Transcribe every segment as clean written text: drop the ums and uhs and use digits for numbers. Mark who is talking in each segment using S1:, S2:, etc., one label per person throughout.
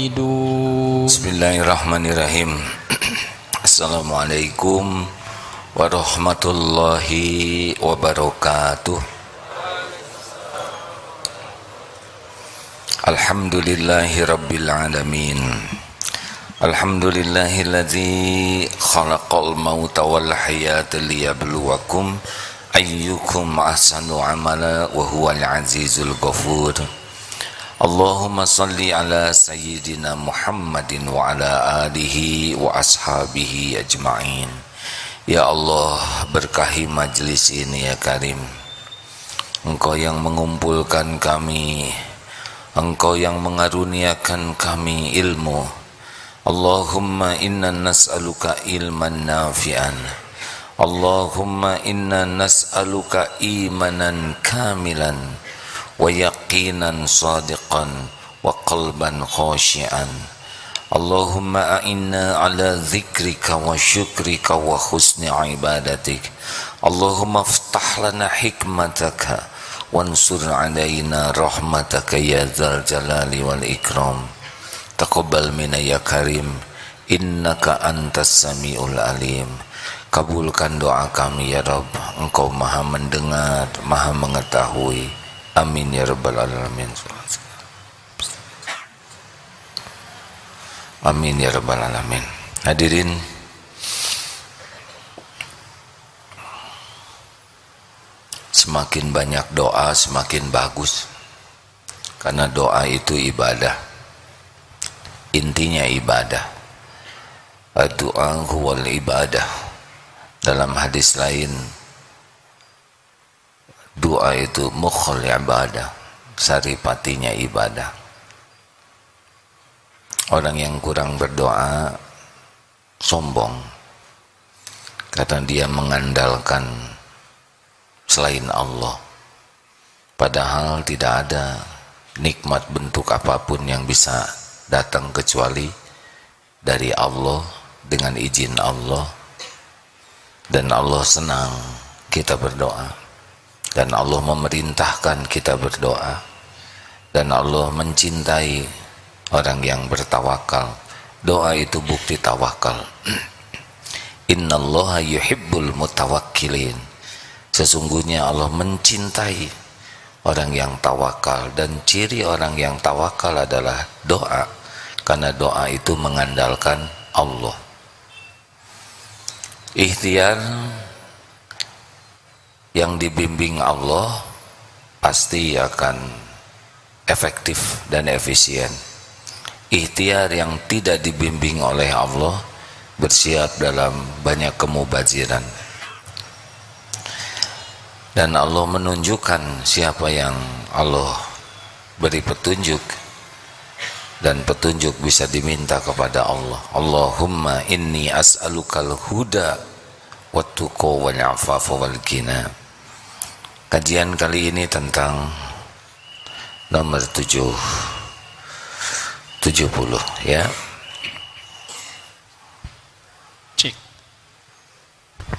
S1: Bismillahirrahmanirrahim. Assalamualaikum warahmatullahi wabarakatuh. Alhamdulillahi rabbil alamin. Alhamdulillahilladzi khalaqal mauta wal hayata liyabluwakum ayyukum ahsanu amala wa huwal azizul ghafur. Allahumma salli ala sayyidina Muhammadin wa ala alihi wa ashabihi ajma'in. Ya Allah, berkahi majlis ini ya Karim. Engkau yang mengumpulkan kami, Engkau yang mengaruniakan kami ilmu. Allahumma inna nas'aluka ilman nafi'an. Allahumma inna nas'aluka imanan kamilan wa yaqinan sadiqan wa qalban khashi'an. Allahumma a'inna ala dzikrika wa syukrika wa husni ibadatik. Allahumma aftah lana hikmataka wansur alaina rahmataka ya dzal jalali wal ikram. Taqabbal minna ya karim, innaka antas samiul alim. Kabulkan doa kami ya Rabb, Engkau maha mendengar, maha mengetahui. Amin ya rabbal alamin. Amin ya rabbal alamin. Hadirin, semakin banyak doa semakin bagus, karena doa itu ibadah, intinya ibadah. Doa huwal ibadah. Dalam hadis lain, doa itu mukhul ibadah, saripatinya ibadah. Orang yang kurang berdoa sombong karena dia mengandalkan selain Allah, padahal tidak ada nikmat bentuk apapun yang bisa datang kecuali dari Allah, dengan izin Allah. Dan Allah senang kita berdoa, dan Allah memerintahkan kita berdoa, dan Allah mencintai orang yang bertawakal. Doa itu bukti tawakal. Innallaha yuhibbul mutawakkilin. Sesungguhnya Allah mencintai orang yang tawakal, dan ciri orang yang tawakal adalah doa, karena doa itu mengandalkan Allah. Ikhtiar yang dibimbing Allah pasti akan efektif dan efisien. Ikhtiar yang tidak dibimbing oleh Allah bersiap dalam banyak kemubaziran. Dan Allah menunjukkan siapa yang Allah beri petunjuk, dan petunjuk bisa diminta kepada Allah. Allahumma inni as'alukal huda wattuqa wal afafa wal ghina. Kajian kali ini tentang nomor 70 ya.
S2: Cik.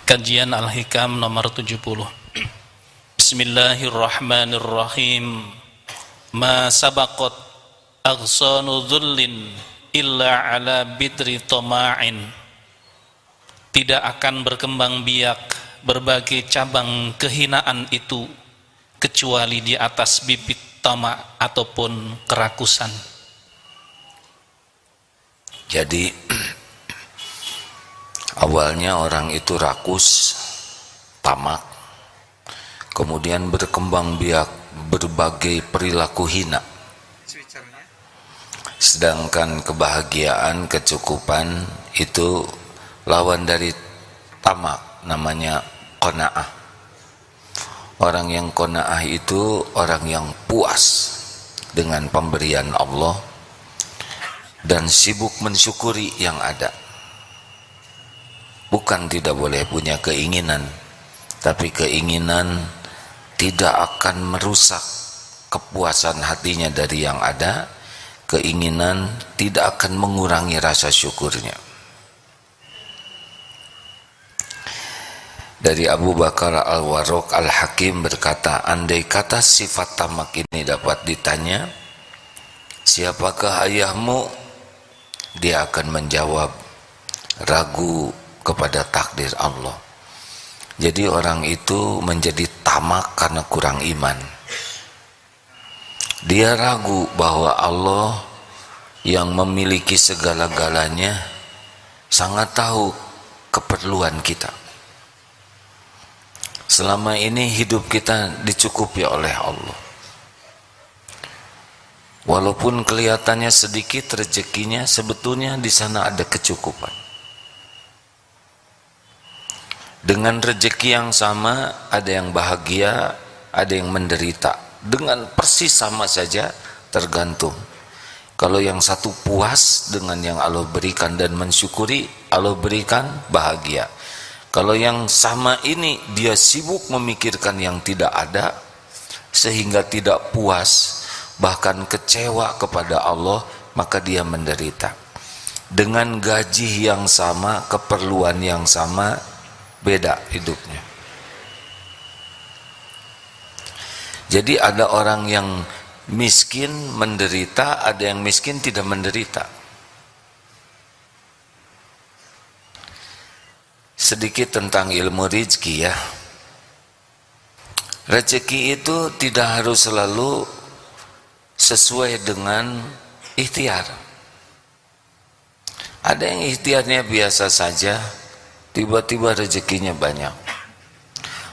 S2: Kajian Al-Hikam nomor 70. Bismillahirrahmanirrahim. Ma sabaqat aghsanu dhullin illa ala bidri tama'in. Tidak akan berkembang biak berbagai cabang kehinaan itu kecuali di atas bibit tamak ataupun kerakusan.
S1: Jadi awalnya orang itu rakus, tamak, kemudian berkembang biak berbagai perilaku hina. Sedangkan kebahagiaan, kecukupan itu lawan dari tamak, namanya qanaah. Orang yang qanaah itu orang yang puas dengan pemberian Allah dan sibuk mensyukuri yang ada. Bukan tidak boleh punya keinginan, tapi keinginan tidak akan merusak kepuasan hatinya dari yang ada. Keinginan tidak akan mengurangi rasa syukurnya. Dari Abu Bakar Al-Warraq Al-Hakim berkata, andai kata sifat tamak ini dapat ditanya, siapakah ayahmu? dia akan menjawab ragu kepada takdir Allah. Jadi orang itu menjadi tamak karena kurang iman. Dia ragu bahwa Allah yang memiliki segala-galanya sangat tahu keperluan kita. Selama ini hidup kita dicukupi oleh Allah. Walaupun kelihatannya sedikit rezekinya, sebetulnya di sana ada kecukupan. Dengan rezeki yang sama, ada yang bahagia, ada yang menderita. Dengan persis sama saja, tergantung. Kalau yang satu puas dengan yang Allah berikan dan mensyukuri, Allah berikan bahagia. Kalau yang sama ini dia sibuk memikirkan yang tidak ada, sehingga tidak puas, bahkan kecewa kepada Allah, maka dia menderita. Dengan gaji yang sama, keperluan yang sama, beda hidupnya. Jadi ada orang yang miskin menderita, ada yang miskin tidak menderita. Sedikit tentang ilmu rezeki ya. Rezeki itu tidak harus selalu sesuai dengan ikhtiar. Ada yang ikhtiarnya biasa saja, tiba-tiba rezekinya banyak.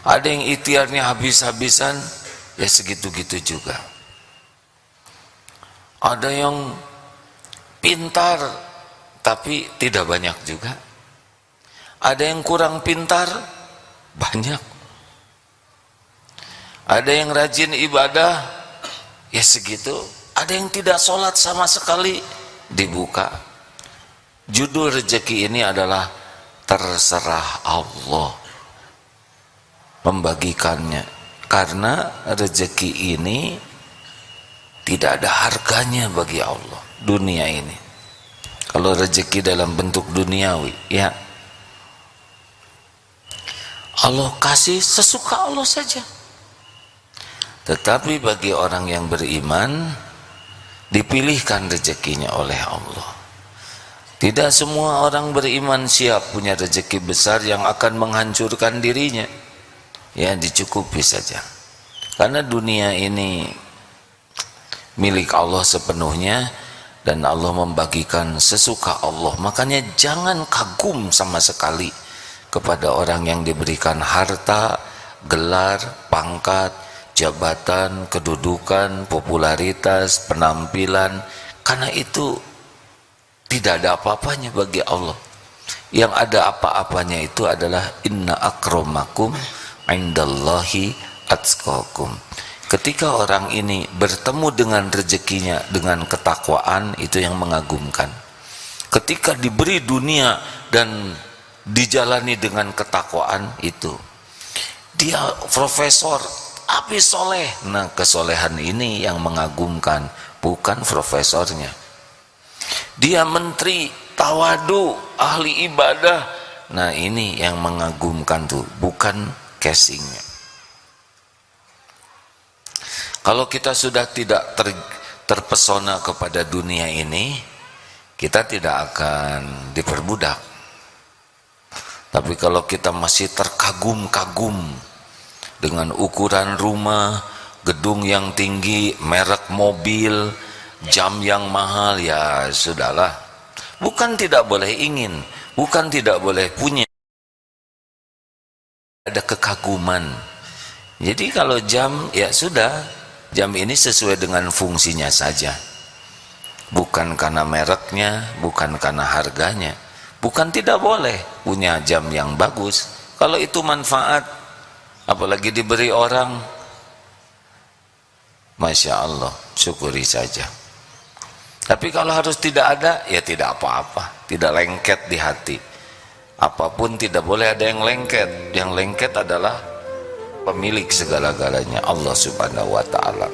S1: Ada yang ikhtiarnya habis-habisan, ya segitu-gitu juga. Ada yang pintar tapi tidak banyak juga. Ada yang kurang pintar, banyak. Ada yang rajin ibadah, ya segitu. Ada yang tidak sholat sama sekali, dibuka. Judul rezeki ini adalah terserah Allah membagikannya. Karena rezeki ini tidak ada harganya bagi Allah, dunia ini. Kalau rezeki dalam bentuk duniawi, ya Allah kasih sesuka Allah saja. Tetapi bagi orang yang beriman, dipilihkan rezekinya oleh Allah. Tidak semua orang beriman siap punya rezeki besar yang akan menghancurkan dirinya. Ya, dicukupi saja. Karena dunia ini milik Allah sepenuhnya, dan Allah membagikan sesuka Allah. Makanya jangan kagum sama sekali kepada orang yang diberikan harta, gelar, pangkat, jabatan, kedudukan, popularitas, penampilan. Karena itu tidak ada apa-apanya bagi Allah. Yang ada apa-apanya itu adalah inna akramakum indallahi atqakum. Ketika orang ini bertemu dengan rezekinya dengan ketakwaan, itu yang mengagumkan. Ketika diberi dunia dan dijalani dengan ketakwaan, itu dia profesor habis soleh. Nah, kesolehan ini yang mengagumkan, bukan profesornya. Dia menteri tawadu, ahli ibadah. Nah, ini yang mengagumkan tuh, bukan casingnya. Kalau kita sudah tidak terpesona kepada dunia ini, kita tidak akan diperbudak. Tapi kalau kita masih terkagum-kagum dengan ukuran rumah, gedung yang tinggi, merek mobil, jam yang mahal, ya sudahlah. Bukan tidak boleh ingin, bukan tidak boleh punya. Ada kekaguman. Jadi kalau jam, ya sudah, jam ini sesuai dengan fungsinya saja. Bukan karena mereknya, bukan karena harganya. Bukan tidak boleh punya jam yang bagus. Kalau itu manfaat, apalagi diberi orang, Masya Allah, syukuri saja. Tapi kalau harus tidak ada, ya tidak apa-apa. Tidak lengket di hati. Apapun tidak boleh ada yang lengket. Yang lengket adalah pemilik segala-galanya, Allah Subhanahu wa ta'ala.